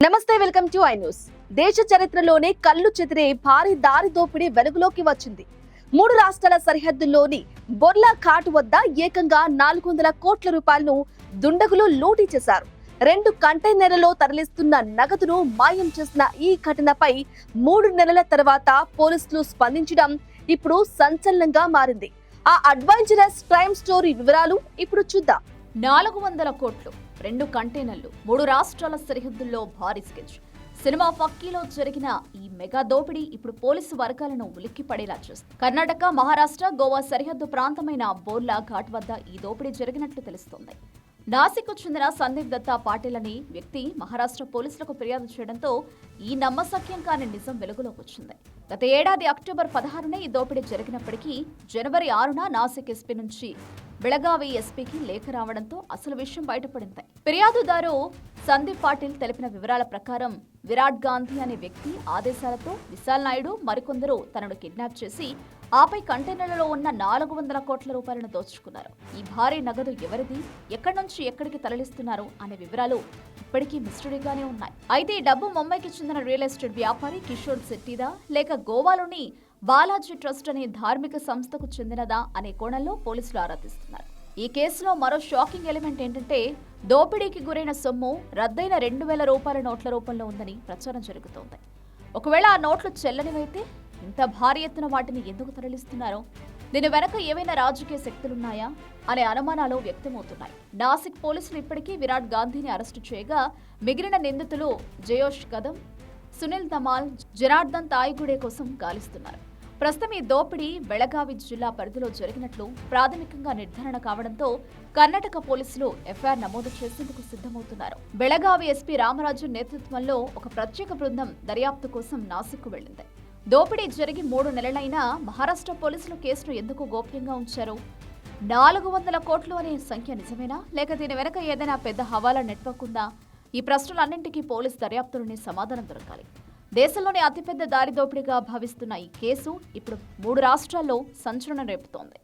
నమస్తే, welcome to I news. దేశ చరిత్రలోనే కళ్ళు చెదిరే భారీ దారి దోపిడీ వెలుగులోకి వచ్చింది. 3 రాష్ట్రాల సరిహద్దుల్లోని బొర్లా ఘాట్ వద్ద ఏకంగా 400 కోట్ల రూపాయలను దుండగులు లూటీ చేశారు. 2 కంటైనర్లలో తరలిస్తున్న నగదును మాయం చేసిన ఈ ఘటనపై 3 నెలల తర్వాత పోలీసులు స్పందించడం ఇప్పుడు సంచలనంగా మారింది. ఆ అడ్వెంచరస్ క్రైమ్ స్టోరీ వివరాలు ఇప్పుడు చూద్దాం. 400 కోట్లు, 2 కంటైనర్లు, 3 రాష్ట్రాల సరిహద్దుల్లో భారీ స్కెచ్. సినిమా ఫక్కీలో జరిగిన ఈ మెగా దోపిడీ ఇప్పుడు పోలీసు వర్గాలను ఉలిక్కిపడేలా చేస్తుంది. కర్ణాటక, మహారాష్ట్ర, గోవా సరిహద్దు ప్రాంతమైన బోర్లా ఘాట్ వద్ద ఈ దోపిడీ జరిగినట్లు తెలుస్తోంది. నాసిక్కు చెందిన సందీప్ దత్తా పాటిల్ అనే వ్యక్తి మహారాష్ట్ర పోలీసులకు ఫిర్యాదు చేయడంతో ఈ నమ్మశక్యం కాని నిజం వెలుగులోకి వచ్చింది. గత ఏడాది అక్టోబర్ 16న ఈ దోపిడీ జరిగినప్పటికీ జనవరి 6న నాసిక్ ఎస్పీ నుంచి బెళగావి ఎస్పీకి లేఖ రావడంతో అసలు విషయం బయటపడింది. ఫిర్యాదుదారు సందీప్ పాటిల్ తెలిపిన వివరాల ప్రకారం విరాట్ గాంధీ అనే వ్యక్తి ఆదేశాలతో విశాల్ నాయుడు మరికొందరు తనను కిడ్నాప్ చేసి ఆపై కంటైనర్లలో ఉన్న 400 కోట్ల రూపాయలను దోచుకున్నారు. ఈ భారీ నగదు ఎవరిది, ఎక్కడి నుంచి ఎక్కడికి తరలిస్తున్నారు అనే వివరాలు ఇప్పటికీ మిస్టరీగానే ఉన్నాయి. అయితే ఈ డబ్బు ముంబైకి చెందిన రియల్ ఎస్టేట్ వ్యాపారి కిషోర్ శెట్టిదా లేక గోవాలోని బాలాజీ ట్రస్ట్ అనే ధార్మిక సంస్థకు చెందినదా అనే కోణంలో పోలీసులు ఆరా తీస్తున్నారు. ఈ కేసులో మరో షాకింగ్ ఎలిమెంట్ ఏంటంటే దోపిడీకి గురైన సొమ్ము రద్దయిన 2000 రూపాయల నోట్ల రూపంలో ఉందని ప్రచారం జరుగుతోంది. ఒకవేళ ఆ నోట్లు చెల్లనివైతే ఇంత భారీ ఎత్తున వాటిని ఎందుకు తరలిస్తున్నారో, దీని వెనక ఏవైనా రాజకీయ శక్తులున్నాయా అనే అనుమానాలు వ్యక్తమవుతున్నాయి. నాసిక్ పోలీసులు ఇప్పటికీ విరాట్ గాంధీని అరెస్టు చేయగా మిగిలిన నిందితులు జయోష్ కదం, సునీల్ ధమాల్, జనార్దన్ తాయిగుడే కోసం గాలిస్తున్నారు. ప్రస్తుతం ఈ దోపిడీ బెళగావి జిల్లా పరిధిలో జరిగినట్లు ప్రాథమికంగా నిర్ధారణ కావడంతో కర్ణాటక పోలీసులు ఎఫ్ఐఆర్ నమోదు చేసేందుకు సిద్ధమవుతున్నారు. బెళగావి ఎస్పీ రామరాజు నేతృత్వంలో ఒక ప్రత్యేక బృందం దర్యాప్తు కోసం నాసిక్కు వెళ్లింది. దోపిడీ జరిగి 3 నెలలైనా మహారాష్ట్ర పోలీసులు కేసును ఎందుకు గోప్యంగా ఉంచారు? 400 కోట్లు అనే సంఖ్య నిజమేనా, లేక దీని వెనక ఏదైనా పెద్ద హవాలా నెట్వర్క్ ఉందా? ఈ ప్రశ్నలన్నింటికీ పోలీసు దర్యాప్తులోనే సమాధానం దొరకాలి. దేశంలోనే అతిపెద్ద దారి దోపిడీగా భావిస్తున్న ఈ కేసు ఇప్పుడు 3 రాష్ట్రాల్లో సంచలనం రేపుతోంది.